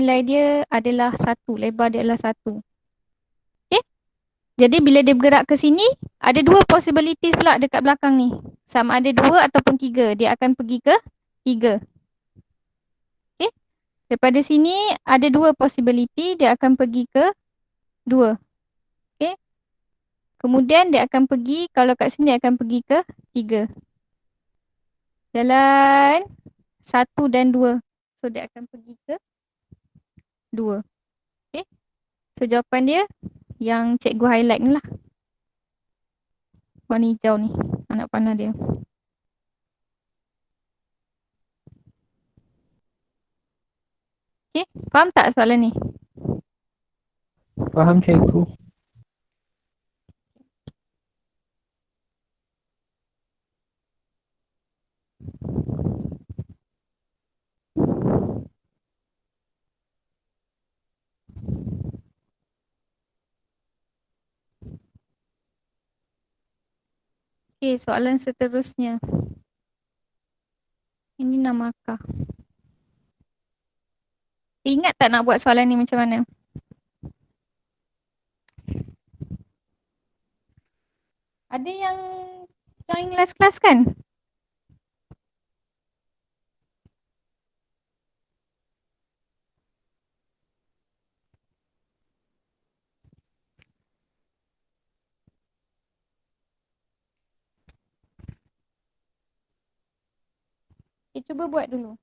nilai dia adalah 1, lebar dia adalah 1. Okay? Jadi bila dia bergerak ke sini, ada dua possibilities pula dekat belakang ni. Sama ada 2 ataupun 3. Dia akan pergi ke 3. Okay? Daripada sini ada dua possibility, dia akan pergi ke 2. Okay? Kemudian dia akan pergi, kalau kat sini dia akan pergi ke 3. Jalan 1 dan 2. So dia akan pergi ke 2. Okay? So jawapan dia yang cikgu highlight ni lah. Warna hijau ni. Anak panah dia. Okay? Faham tak soalan ni? Faham cikgu. Okay, soalan seterusnya. Ini namakah? Ingat tak nak buat soalan ni macam mana? Ada yang join last class kan? Okay, cuba buat dulu.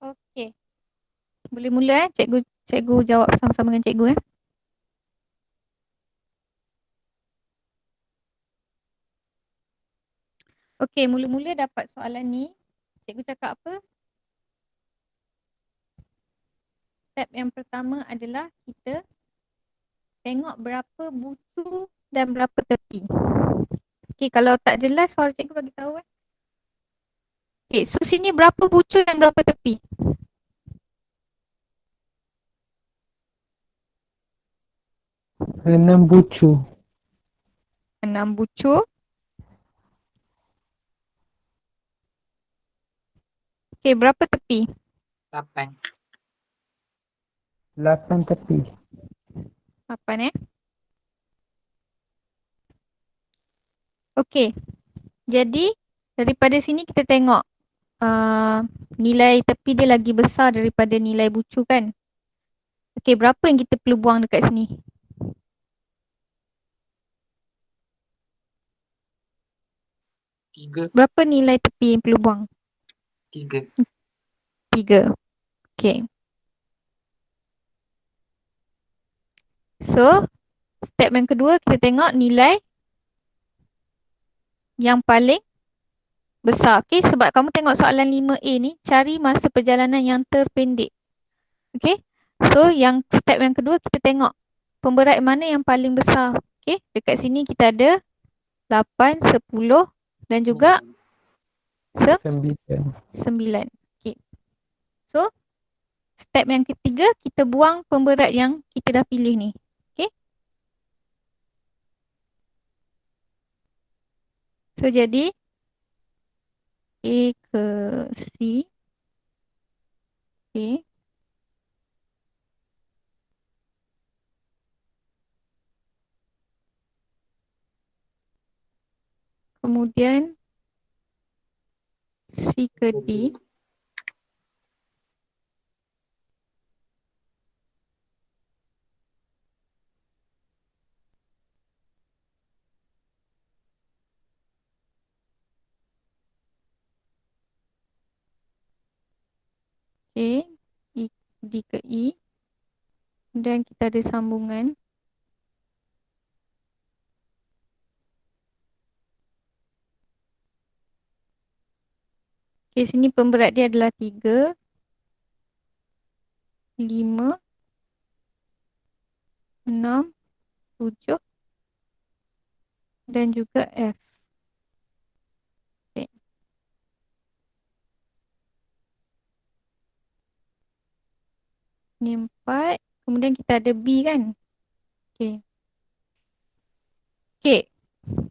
Okay. Boleh mula Cikgu jawab sama-sama dengan cikgu Okay, mula-mula dapat soalan ni. Cikgu cakap apa? Step yang pertama adalah kita tengok berapa bucu dan berapa tepi. Okay, kalau tak jelas suara cikgu bagi tahu Okay, so sini berapa bucu dan berapa tepi? 6 bucu. 6 bucu. Okey, berapa tepi? 8. 8 tepi. 8 Okey. Jadi daripada sini kita tengok nilai tepi dia lagi besar daripada nilai bucu kan? Okey, berapa yang kita perlu buang dekat sini? 3. Berapa nilai tepi yang perlu buang? 3. 3. Okey. So, step yang kedua kita tengok nilai yang paling besar. Okey, sebab kamu tengok soalan 5A ni, cari masa perjalanan yang terpendek. Okey. So, step yang kedua kita tengok pemberat mana yang paling besar. Okey, dekat sini kita ada 8, 10 dan juga 9. 9. Okey. So, step yang ketiga kita buang pemberat yang kita dah pilih ni. Okey. So, jadi A ke C. Okey. Kemudian C ke D. Okey. D ke E. Dan kita ada sambungan. Okey, sini pemberat dia adalah 3, 5, 6, 7 dan juga F. Okay. Ni 4. Kemudian kita ada B kan. Okay. Okay.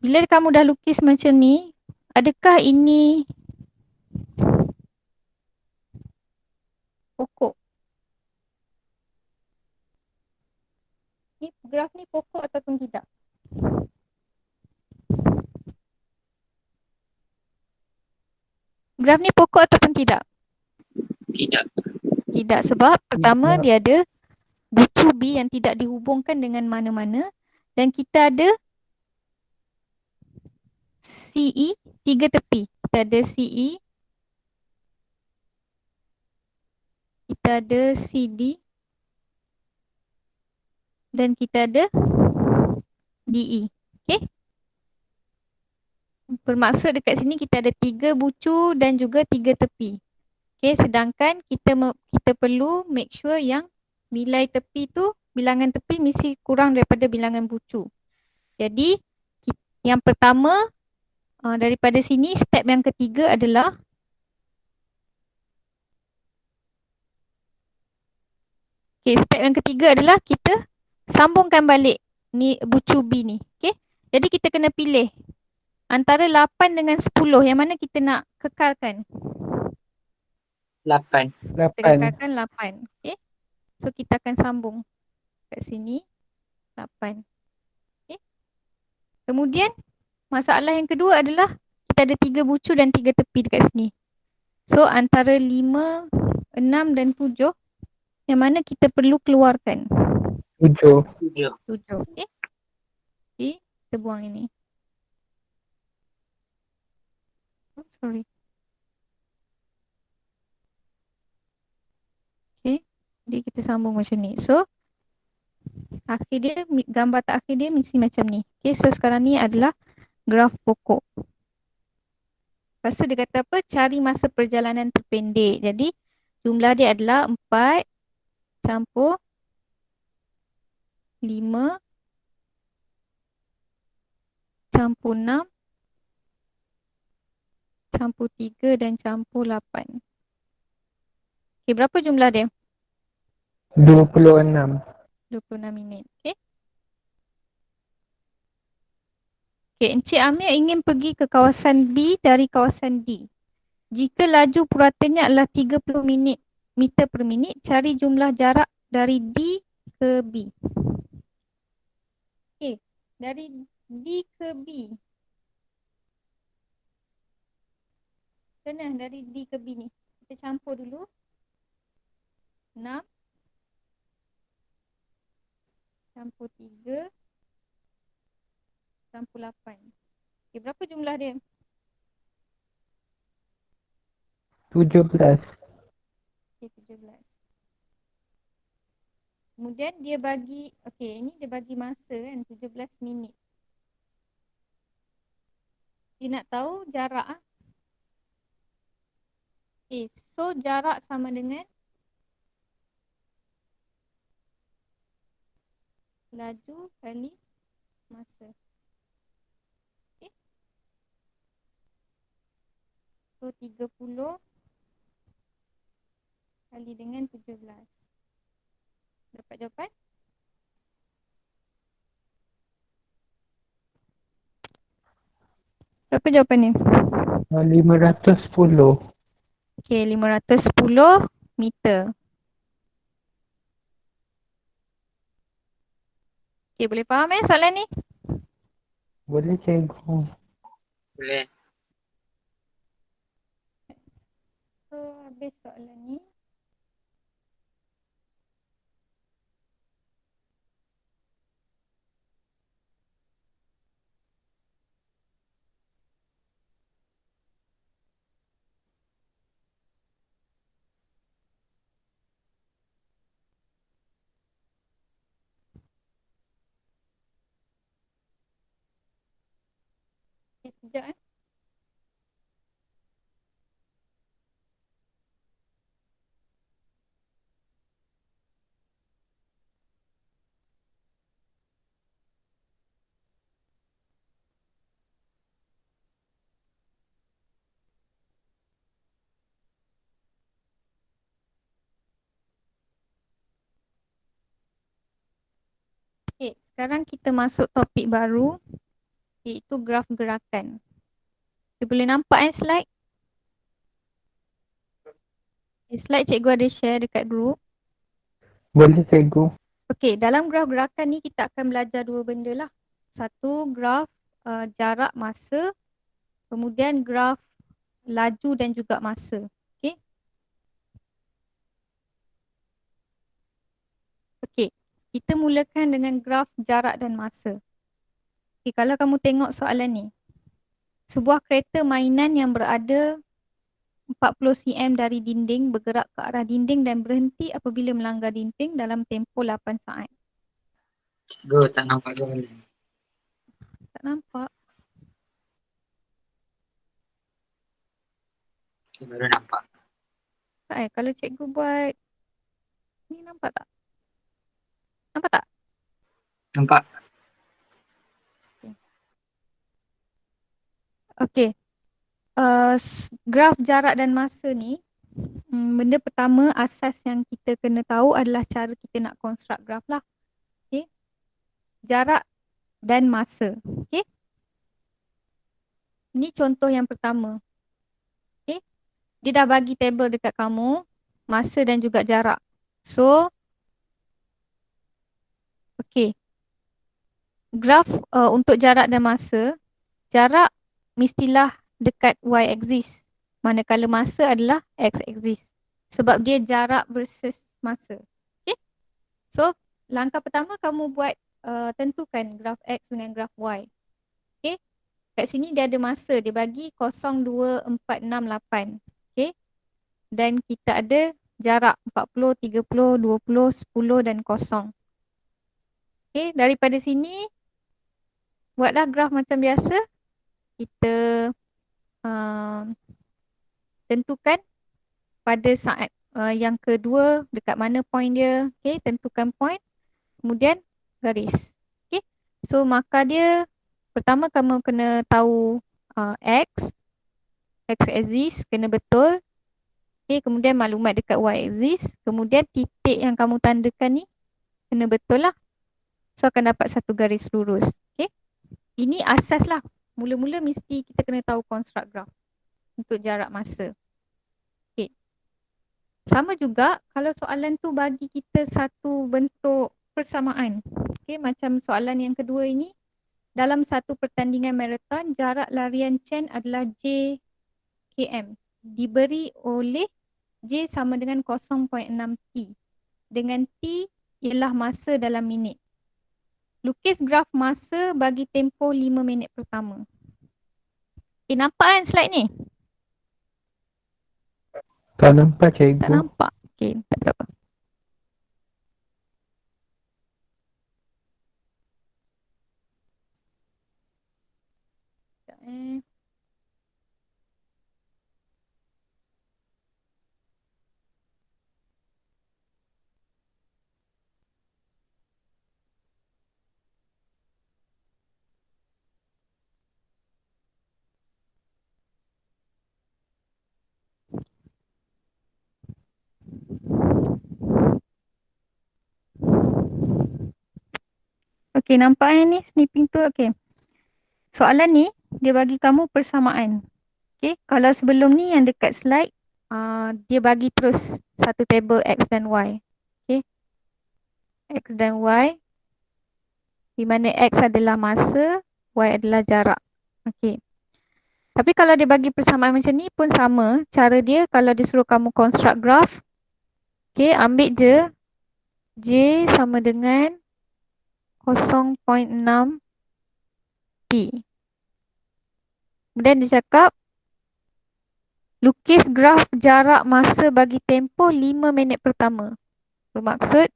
Bila kamu dah lukis macam ni, adakah ini pokok? Ni graf ni pokok ataupun tidak? Graf ni pokok ataupun tidak? Tidak. Tidak, sebab pertama Tidak. dia ada bucu B yang tidak dihubungkan dengan mana-mana dan kita ada CE 3 tepi. Kita ada CE, kita ada CD dan kita ada DE. Okay. Bermaksud dekat sini kita ada 3 bucu dan juga 3 tepi. Okay, sedangkan kita perlu make sure yang nilai tepi tu, bilangan tepi mesti kurang daripada bilangan bucu. Jadi yang pertama daripada sini step yang ketiga adalah step yang ketiga adalah kita sambungkan balik ni bucu B ni. Okay. Jadi kita kena pilih antara 8 dengan 10 yang mana kita nak kekalkan. 8. Kita kekalkan 8. Okay. So kita akan sambung kat sini 8. Okay. Kemudian masalah yang kedua adalah kita ada 3 bucu dan 3 tepi dekat sini. So antara 5, 6 dan 7 yang mana kita perlu keluarkan? 7. 7. Okay. Okay, kita buang ini. Oh, sorry. Okay, jadi kita sambung macam ni. So akhir dia, gambar terakhir dia mesti macam ni. Okay, so sekarang ni adalah graf pokok. Lepas tu dia kata apa? Cari masa perjalanan terpendek. Jadi jumlah dia adalah 4 campur 5 campur 6 campur 3 dan campur 8. Okay, berapa jumlah dia? 26. 26 minit. Okay. Okay, Encik Amir ingin pergi ke kawasan B dari kawasan D. Jika laju puratanya adalah 30 meter per minit, cari jumlah jarak dari D ke B. Okey, dari D ke B. Macam mana dari D ke B ni? Kita campur dulu. 6 campur 3 campur 8. Okey, berapa jumlah dia? 17. Okey, 17. Kemudian dia bagi, okey, ini dia bagi masa kan, 17 minit. Dia nak tahu jarak ah. Okay, so jarak sama dengan laju kali masa. Okay. So 30 kali dengan 17. Dapat jawapan? Berapa jawapannya? 510. Okay, 510 meter. Okay, boleh faham soalan ni? Boleh cikgu. Boleh. So, habis soalan ni. Okay, sekejap Okay, sekarang kita masuk topik baru, iaitu graf gerakan. Kita boleh nampak slide? Slide cikgu ada share dekat group. Boleh cikgu. Okey, dalam graf gerakan ni kita akan belajar dua benda lah. Satu, graf jarak masa. Kemudian graf laju dan juga masa. Okey. Okey, kita mulakan dengan graf jarak dan masa. Okey, kalau kamu tengok soalan ni. Sebuah kereta mainan yang berada 40 cm dari dinding bergerak ke arah dinding dan berhenti apabila melanggar dinding dalam tempoh 8 saat. Cikgu tak nampak soalan. Tak nampak? Okay, baru nampak. Tak kalau cikgu buat ni nampak tak? Nampak tak? Nampak? Okey. Graf jarak dan masa ni, benda pertama asas yang kita kena tahu adalah cara kita nak construct graf lah. Okey. Jarak dan masa. Okey. Ini contoh yang pertama. Okey. Dia dah bagi table dekat kamu, masa dan juga jarak. So, okey. Graf untuk jarak dan masa, jarak mestilah dekat y-axis. Manakala masa adalah x-axis. Sebab dia jarak versus masa. Okay? So, langkah pertama kamu buat tentukan graf x dengan graf y. Okay? Kat sini dia ada masa. Dia bagi 0, 2, 4, 6, 8. Okay? Dan kita ada jarak 40, 30, 20, 10 dan 0. Okay? Daripada sini, buatlah graf macam biasa. Kita tentukan pada saat yang kedua dekat mana point dia. Okay, tentukan point. Kemudian garis. Okay, so maka dia pertama kamu kena tahu x axis kena betul. Okay, kemudian maklumat dekat y axis. Kemudian titik yang kamu tandakan ni kena betul lah. So akan dapat satu garis lurus. Okay, ini asas lah. Mula-mula mesti kita kena tahu construct graph untuk jarak masa. Sama juga kalau soalan tu bagi kita satu bentuk persamaan. Okey, macam soalan yang kedua ini, dalam satu pertandingan maraton, jarak larian Chen adalah J km. Diberi oleh J sama dengan 0.6 T. Dengan T ialah masa dalam minit. Lukis graf masa bagi tempoh 5 minit pertama. Nampak kan slide ni? Tak nampak Tak cikgu. nampak. Okey, tak apa. Sekejap, Okey, nampak ni snipping tu. Okey. Soalan ni dia bagi kamu persamaan. Okey, kalau sebelum ni yang dekat slide dia bagi terus satu table X dan Y. Okey. X dan Y di mana X adalah masa, Y adalah jarak. Okey. Tapi kalau dia bagi persamaan macam ni pun sama. Cara dia kalau dia suruh kamu construct graph, okey, ambil je J sama dengan 0.6 T. Kemudian dia cakap lukis graf jarak masa bagi tempoh 5 minit pertama. Bermaksud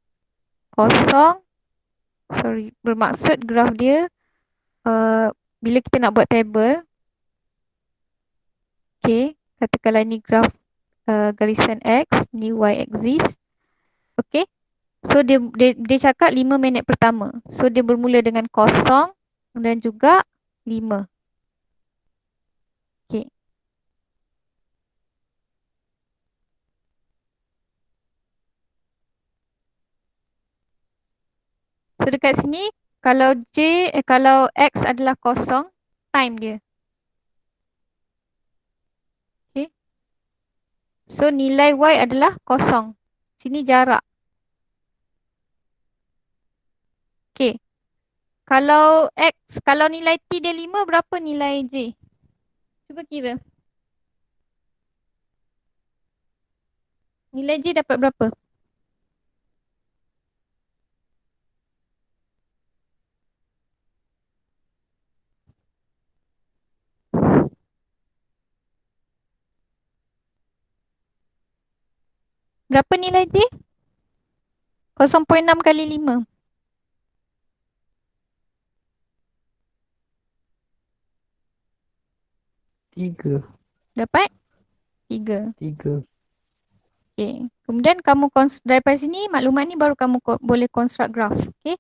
bermaksud graf dia bila kita nak buat table, okey, katakanlah ni graf garisan X, ni Y axis. Okey. So dia cakap 5 minit pertama. So dia bermula dengan 0 dan juga 5. Okey. So dekat sini kalau X adalah 0, time dia. Okay. So nilai Y adalah 0. Sini jarak. Okay. Kalau nilai T dia 5, berapa nilai J? Cuba kira. Nilai J dapat berapa? Berapa nilai J? 0.6 kali 5. Tiga. Dapat? 3. Okay. Kemudian kamu daripada sini maklumat ni baru kamu boleh construct graph. Okay.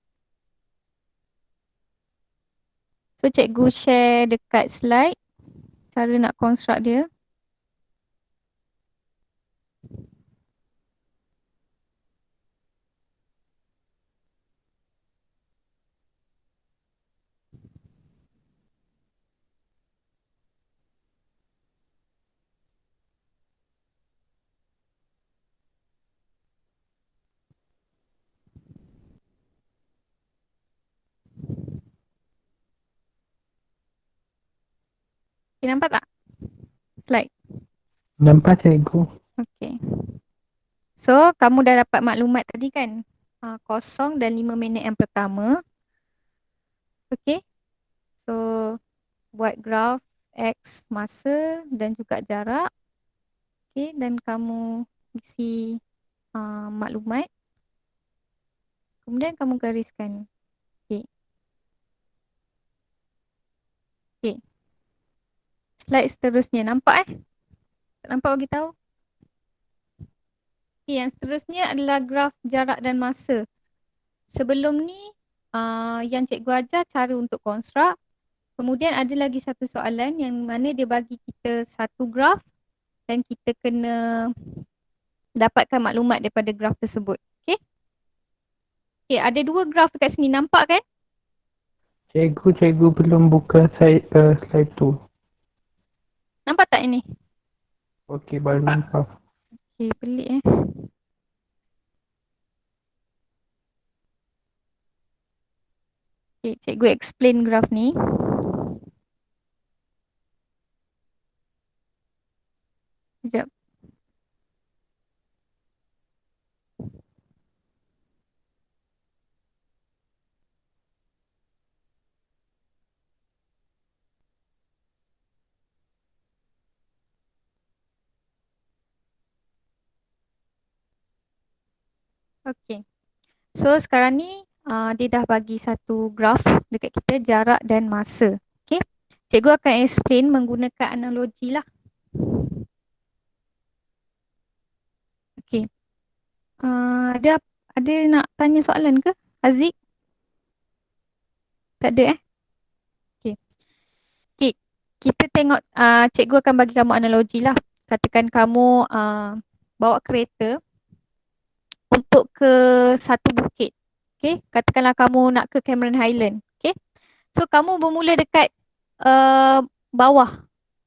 So cikgu share dekat slide cara nak construct dia. Okay, nampak tak? Slide. Nampak cikgu. Okay. So, kamu dah dapat maklumat tadi kan? 0 dan 5 minit yang pertama. Okay. So, buat graf X masa dan juga jarak. Okay. Dan kamu isi maklumat. Kemudian kamu gariskan. Okay. Okay. Slide seterusnya. Nampak Tak nampak bagi tahu? Okay, yang seterusnya adalah graf jarak dan masa. Sebelum ni, yang cikgu ajar cara untuk construct. Kemudian ada lagi satu soalan yang mana dia bagi kita satu graf dan kita kena dapatkan maklumat daripada graf tersebut. Okay? Okay, ada dua graf dekat sini. Nampak kan? Cikgu belum buka slide tu. Nampak tak ini? Okey, baru Nampak. nampak. Okay, pelik Okay, cikgu explain graf ni. Sekejap. Okay. So sekarang ni dia dah bagi satu graf dekat kita, jarak dan masa. Okay. Cikgu akan explain menggunakan analogi lah. Okay. Ada nak tanya soalan ke? Haziq? Tak ada Okay. Okay. Kita tengok, cikgu akan bagi kamu analogi lah. Katakan kamu bawa kereta untuk ke satu bukit. Okay. Katakanlah kamu nak ke Cameron Highland. Okay. So kamu bermula dekat bawah.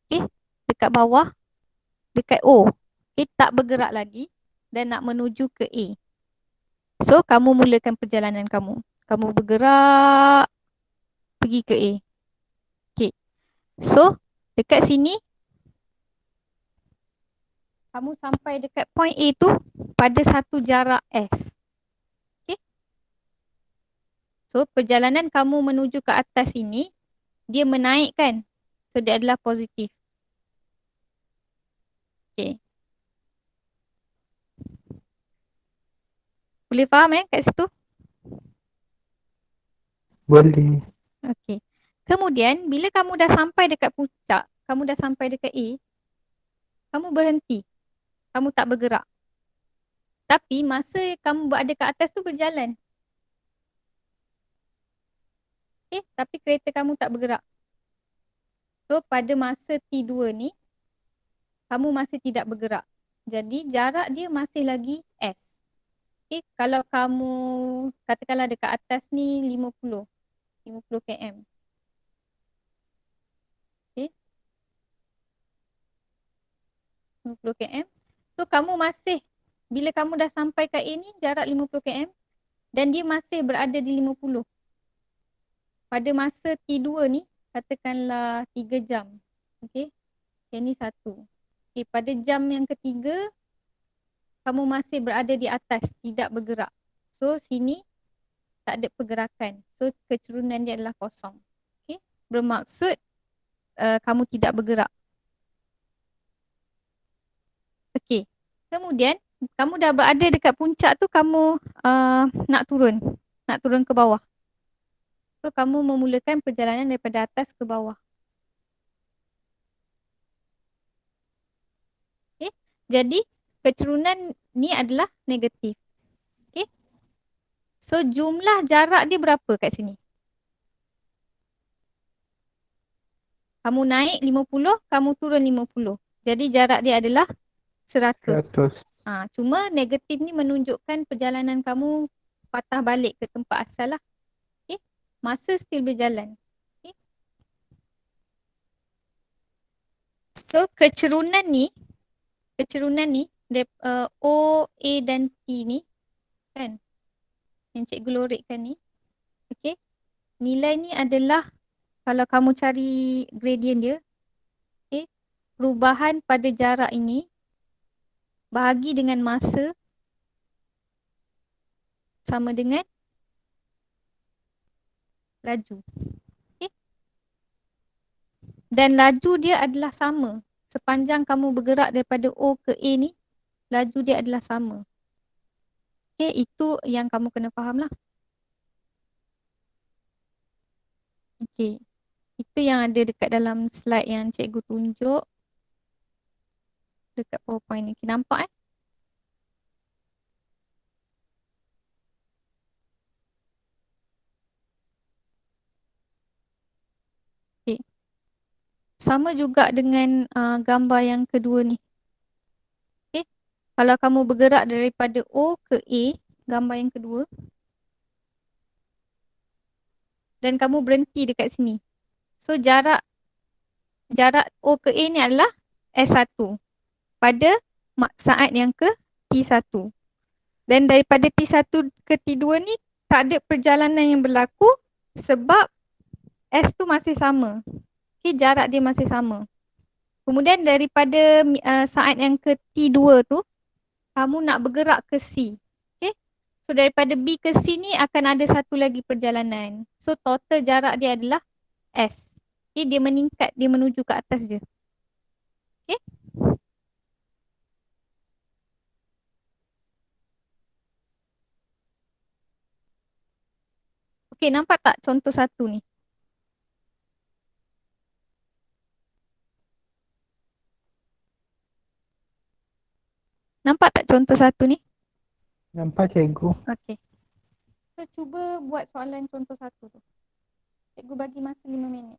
Okay. Dekat bawah. Dekat O. Okay. Tak bergerak lagi. Dan nak menuju ke A. So kamu mulakan perjalanan kamu. Kamu bergerak pergi ke A. Okay. So dekat sini kamu sampai dekat point A tu pada satu jarak S. Okay. So perjalanan kamu menuju ke atas ini, dia menaikkan. So dia adalah positif. Okay. Boleh faham kat situ? Boleh. Okay. Kemudian bila kamu dah sampai dekat puncak, kamu dah sampai dekat A, kamu berhenti. Kamu tak bergerak. Tapi masa kamu berada kat atas tu berjalan. Okay. Tapi kereta kamu tak bergerak. So pada masa T2 ni, kamu masih tidak bergerak. Jadi jarak dia masih lagi S. Okay. Kalau kamu katakanlah dekat atas ni 50 km. Okay. 50 km. So kamu masih, bila kamu dah sampai kat A ni jarak 50 km dan dia masih berada di 50. Pada masa T2 ni katakanlah 3 jam. Okay. Yang ni 1. Okay. Pada jam yang ketiga kamu masih berada di atas, tidak bergerak. So sini tak ada pergerakan. So kecerunan dia adalah kosong. Okay. Bermaksud kamu tidak bergerak. Okay. Kemudian kamu dah berada dekat puncak tu, kamu nak turun ke bawah. So kamu memulakan perjalanan daripada atas ke bawah. Okay. Jadi kecerunan ni adalah negatif. Okay. So jumlah jarak dia berapa kat sini? Kamu naik 50, kamu turun 50. Jadi jarak dia adalah 100. 100. Cuma negatif ni menunjukkan perjalanan kamu patah balik ke tempat asal lah. Okay. Masa still berjalan. Okay. So kecerunan ni O, A dan T ni kan, yang cikgu lorikkan ni. Okay. Nilai ni adalah kalau kamu cari gradient dia, okay, perubahan pada jarak ini bahagi dengan masa sama dengan laju. Okay. Dan laju dia adalah sama. Sepanjang kamu bergerak daripada O ke A ni, laju dia adalah sama. Okay, itu yang kamu kena faham lah. Okay. Itu yang ada dekat dalam slide yang cikgu tunjuk dekat PowerPoint ni. Okay, nampak Okay. Sama juga dengan gambar yang kedua ni. Okay. Kalau kamu bergerak daripada O ke A, gambar yang kedua, dan kamu berhenti dekat sini. So jarak O ke A ni adalah S1 pada saat yang ke T1. Dan daripada T1 ke T2 ni tak ada perjalanan yang berlaku sebab S tu masih sama. Okay, jarak dia masih sama. Kemudian daripada saat yang ke T2 tu, kamu nak bergerak ke C. Okay? So daripada B ke C ni akan ada satu lagi perjalanan. So total jarak dia adalah S. Okay, dia meningkat, dia menuju ke atas je. Okay? Okay, nampak tak contoh satu ni? Nampak tak contoh satu ni? Nampak cikgu. Okay. So cuba buat soalan contoh satu tu. Cikgu bagi masa 5 minit.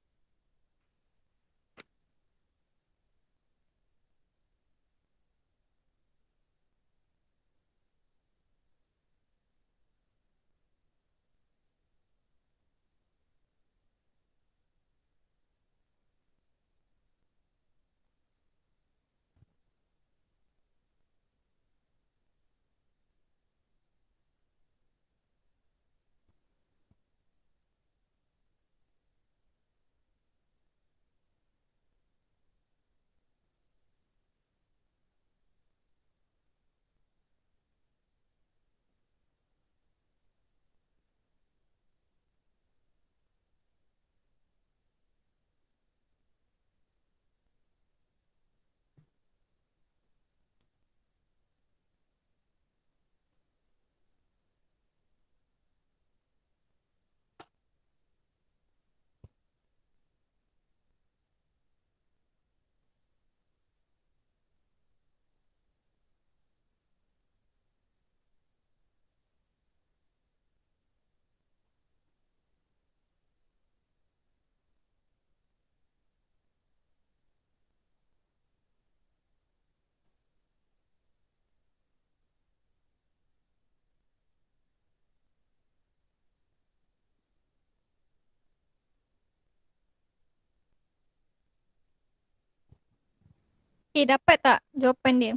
Okay, dapat tak jawapan dia?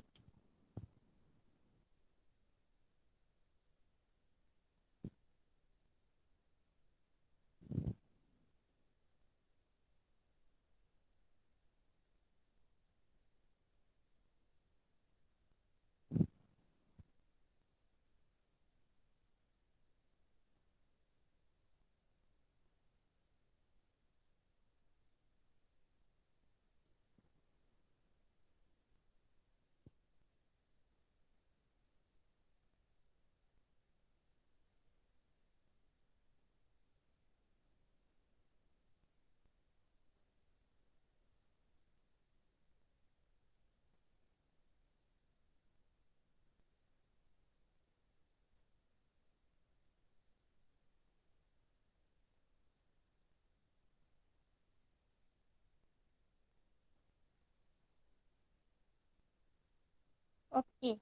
Okey.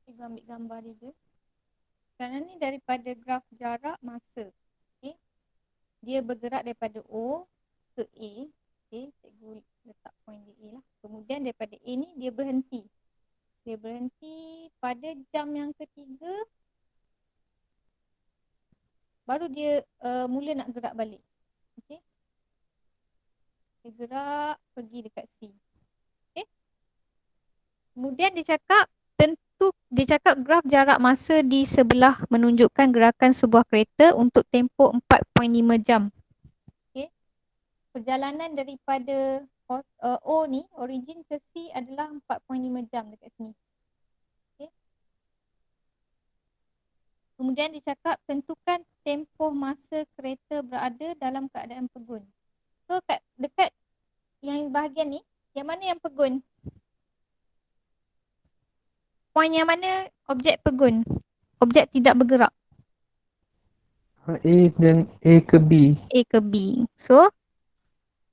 Cikgu ambil gambar dia je. Sekarang ni daripada graf jarak masa. Okay. Dia bergerak daripada O ke A. Okay. Cikgu letak point di A lah. Kemudian daripada A ni dia berhenti. Dia berhenti pada jam yang ketiga. Baru dia mula nak gerak balik. Okay. Dia gerak pergi dekat C. Okay. Kemudian dia cakap dia cakap graf jarak masa di sebelah menunjukkan gerakan sebuah kereta untuk tempoh 4.5 jam. Okay. Perjalanan daripada O ni, origin ke C adalah 4.5 jam dekat sini. Okay. Kemudian dia cakap tentukan tempoh masa kereta berada dalam keadaan pegun. So dekat yang bahagian ni, yang mana yang pegun? Point yang mana objek pegun? Objek tidak bergerak. A dan A ke B. A ke B. So,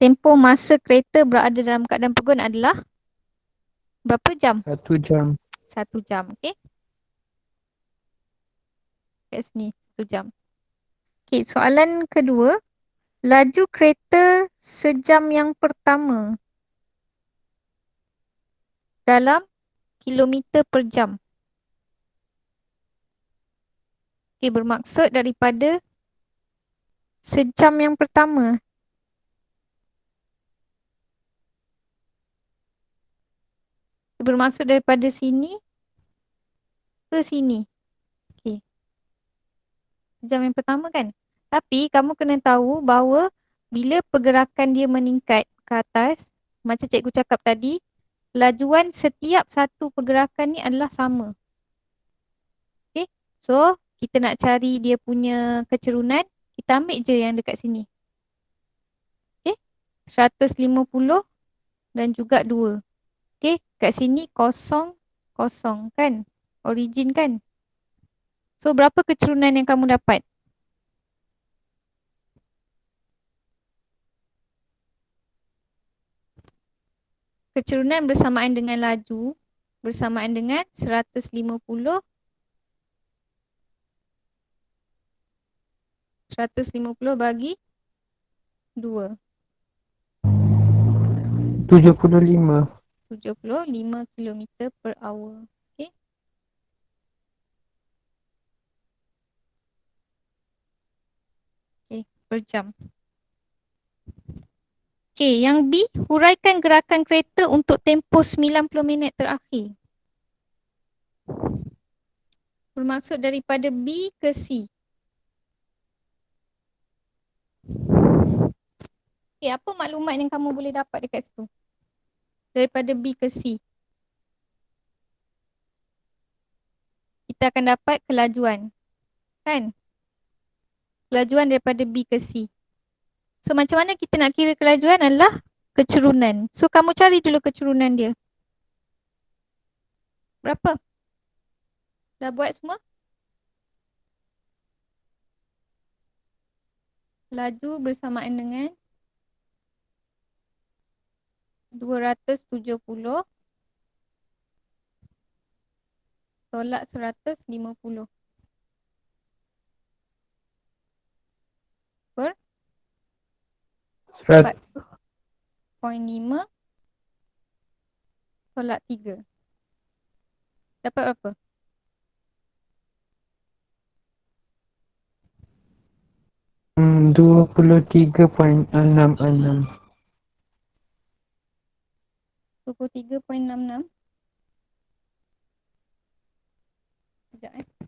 tempoh masa kereta berada dalam keadaan pegun adalah berapa jam? 1 jam. 1 jam, okey. Kat sini, 1 jam. Okey, soalan kedua. Laju kereta sejam yang pertama dalam kilometer per jam. Okey, bermaksud daripada sejam yang pertama. Bermaksud daripada sini ke sini. Okey. Sejam yang pertama kan. Tapi kamu kena tahu bahawa bila pergerakan dia meningkat ke atas, macam cikgu cakap tadi, lajuan setiap satu pergerakan ni adalah sama. Okay. So, kita nak cari dia punya kecerunan, kita ambil je yang dekat sini. Okay. 150 dan juga 2. Okay. Kat sini kosong, kosong kan? Origin kan? So, berapa kecerunan yang kamu dapat? Kecerunan bersamaan dengan laju bersamaan dengan 150 bagi 2. 75. 75 km per hour. Okay. Okay, per jam. Okay, yang B, huraikan gerakan kereta untuk tempoh 90 minit terakhir. Bermaksud daripada B ke C. Okay, apa maklumat yang kamu boleh dapat dekat situ? Daripada B ke C. Kita akan dapat kelajuan. Kan? Kelajuan daripada B ke C. So, macam mana kita nak kira kelajuan adalah kecerunan. So, kamu cari dulu kecerunan dia. Berapa? Dah buat semua? Laju bersamaan dengan 270 tolak 150 per 100. 4.5 tolak 3. Dapat berapa? Hmm, 23.66. 23.66. Sekejap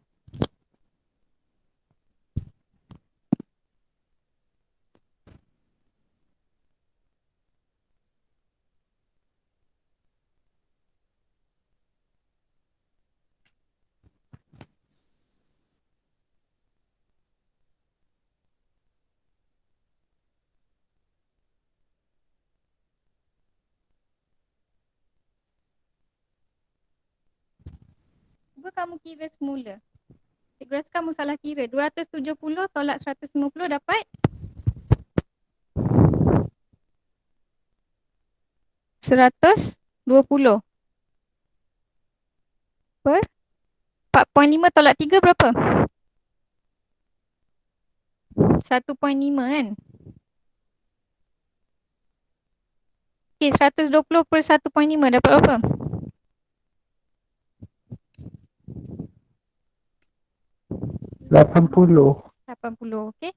Cuba kamu kira semula. Cikgu rasa kamu salah kira. 270 tolak 150 dapat 120 per 4.5 tolak 3 berapa? 1.5 kan? Okay, 120 per 1.5 dapat berapa? 80. 80, okay.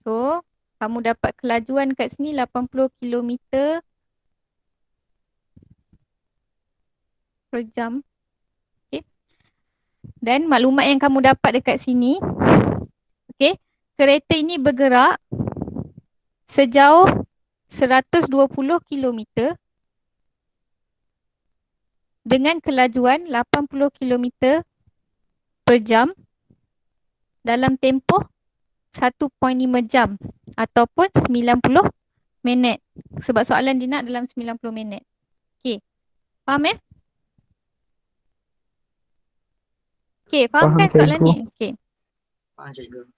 So, kamu dapat kelajuan kat sini 80 km per jam. Okay. Dan maklumat yang kamu dapat dekat sini, okay, kereta ini bergerak sejauh 120 km dengan kelajuan 80 km per jam dalam tempoh 1.5 jam ataupun 90 minit. Sebab soalan dia nak dalam 90 minit. Okay. Faham ya? Okay, faham kan soalan cikgu. ni? Okay. Faham cikgu.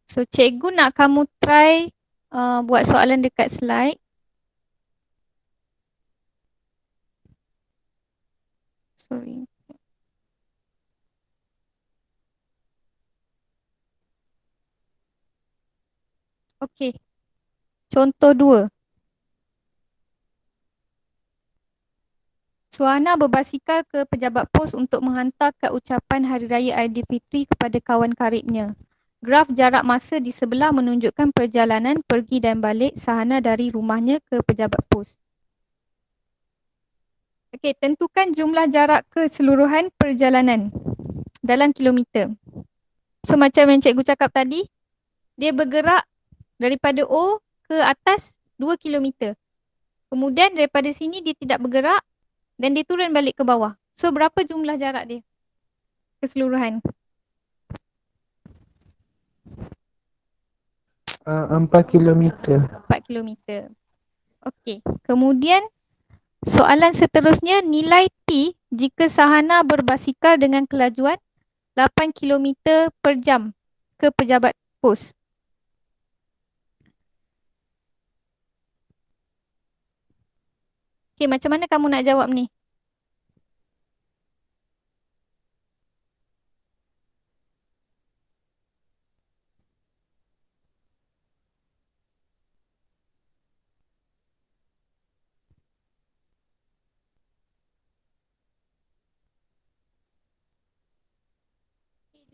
So, cikgu nak kamu try buat soalan dekat slide. Sorry. Okay. Contoh 2. Suhana berbasikal ke pejabat pos untuk menghantar kad ucapan Hari Raya Aidilfitri kepada kawan karibnya. Graf jarak masa di sebelah menunjukkan perjalanan pergi dan balik Sahana dari rumahnya ke pejabat pos. Okey, tentukan jumlah jarak keseluruhan perjalanan dalam kilometer. So, macam yang cikgu cakap tadi, dia bergerak daripada O ke atas 2 kilometer. Kemudian daripada sini dia tidak bergerak dan dia turun balik ke bawah. So, berapa jumlah jarak dia keseluruhan? 4 kilometer. 4 kilometer. Okey. Kemudian soalan seterusnya, nilai T jika Sahana berbasikal dengan kelajuan 8 kilometer per jam ke pejabat pos. Okey, macam mana kamu nak jawab ni?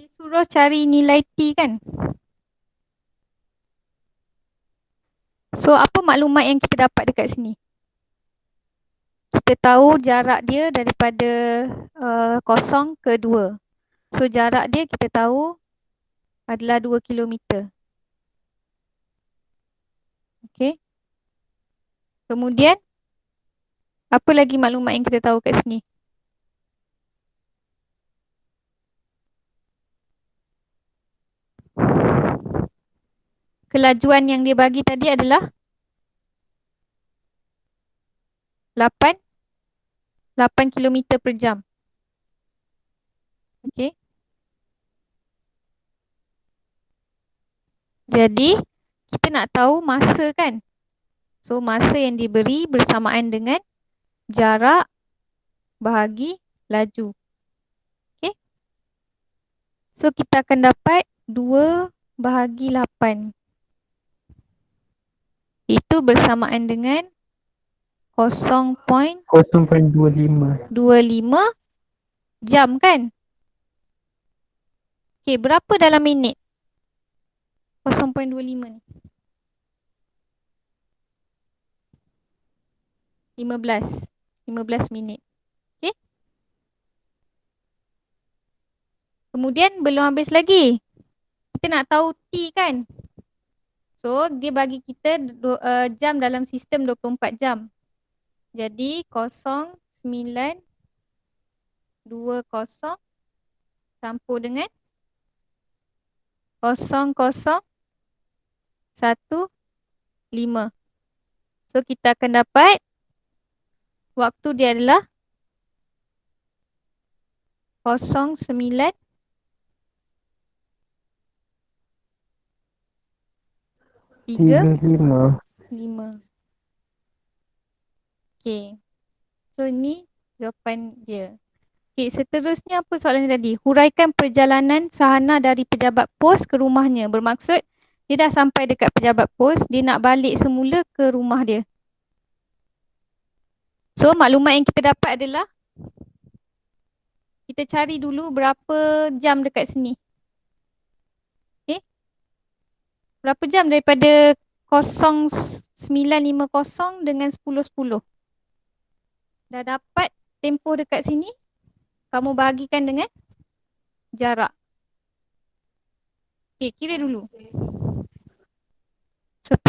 Dia suruh cari nilai T kan? So, apa maklumat yang kita dapat dekat sini? Kita tahu jarak dia daripada 0 ke 2. So, jarak dia kita tahu adalah 2 kilometer. Okey. Kemudian, apa lagi maklumat yang kita tahu kat sini? Kelajuan yang dia bagi tadi adalah 8 kilometer per jam. Okey. Jadi, kita nak tahu masa kan? So, masa yang diberi bersamaan dengan jarak bahagi laju. Okey. So, kita akan dapat 2 bahagi 8. Itu bersamaan dengan 0.25 0.25. jam kan? Okey, berapa dalam minit? 0.25 ni. 15 minit. Okey. Kemudian belum habis lagi. Kita nak tahu T kan? So, dia bagi kita jam dalam sistem 24 jam. Jadi, 0920 campur dengan 0015. So, kita akan dapat waktu dia adalah 09 35. 5. Okey. So, ni jawapan dia. Okey, seterusnya apa soalan tadi? Huraikan perjalanan Sahana dari pejabat pos ke rumahnya. Bermaksud, dia dah sampai dekat pejabat pos, dia nak balik semula ke rumah dia. So, maklumat yang kita dapat adalah kita cari dulu berapa jam dekat sini. Okay. Berapa jam daripada 0950 dengan 10.10. Dah dapat tempoh dekat sini. Kamu bahagikan dengan jarak. Okay, kira dulu. 10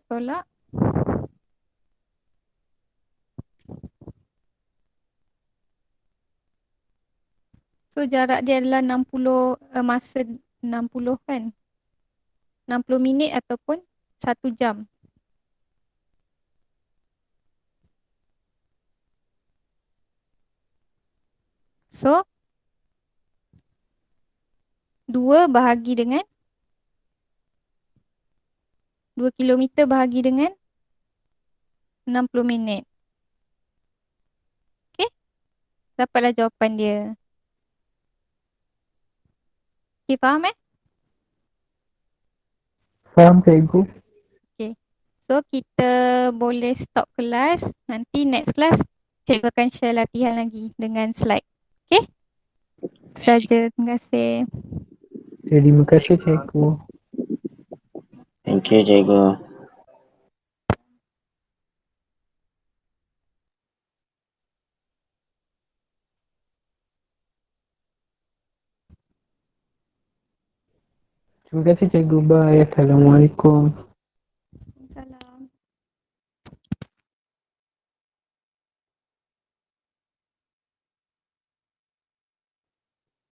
tolak. So, jarak dia adalah 60, masa 60 kan? 60 minit ataupun 1 jam. So, 2 bahagi dengan 2 kilometer bahagi dengan 60 minit. Okay? Dapatlah jawapan dia. Okay, faham Faham cikgu? Okay. So, kita boleh stop kelas. Nanti next class Cikgu akan share latihan lagi dengan slide. Okay? Saja. Terima kasih. Terima kasih cikgu. Thank you, cikgu. Terima kasih cikgu. Bye. Assalamualaikum.